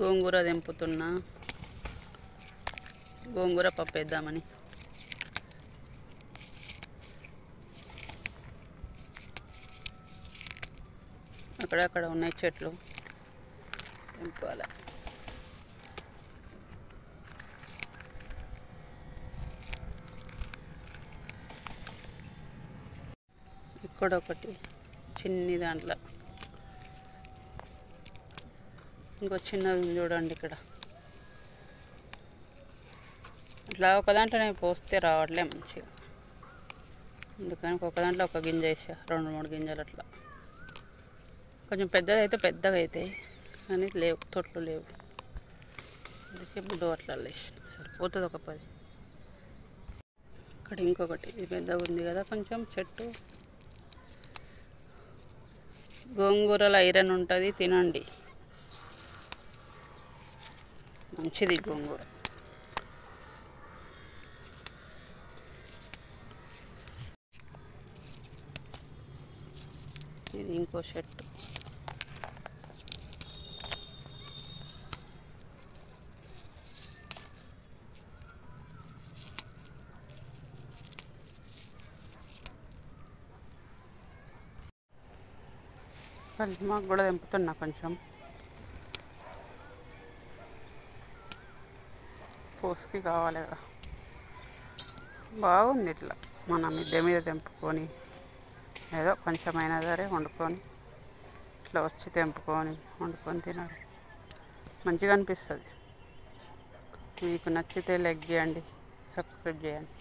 గోంగూర తెంపుతున్నా, గోంగూర పప్పు వేద్దామని. అక్కడక్కడ ఉన్నాయి చెట్లు, తెంపాలి. ఇక్కడ ఒకటి చిన్ని దాంట్లో, ఇంకో చిన్నది చూడండి ఇక్కడ. అట్లా ఒక దాంట్లోనే పోస్తే రావట్లే మంచిగా, అందుకని ఒక దాంట్లో ఒక గింజ వేసా, 2-3 గింజలు అట్లా. కొంచెం పెద్దది అయితే పెద్దగా అవుతాయి, కానీ లేవు, తొట్లు లేవు, అందుకే బుడ్డ అట్లా వేసిన. సరిపోతుంది ఒక 10. ఇక్కడ ఇంకొకటి, ఇది పెద్దగా ఉంది కదా కొంచెం చెట్టు. గోంగూరలో ఐరన్ ఉంటుంది, తినండి, మంచిది గోంగూర. ఇది ఇంకో చెట్టు. మాకు కూడా తెంపుతున్నా కొంచెం, పోసుకి కావాలి కదా. బాగుంది ఇట్లా మన మిద్దె మీద తెంపుకొని, ఏదో కొంచెమైనా సరే వండుకొని, ఇట్లా వచ్చి తెంపుకొని వండుకొని తినాలి, మంచిగా అనిపిస్తుంది. మీకు నచ్చితే లైక్ చేయండి, సబ్స్క్రైబ్ చేయండి.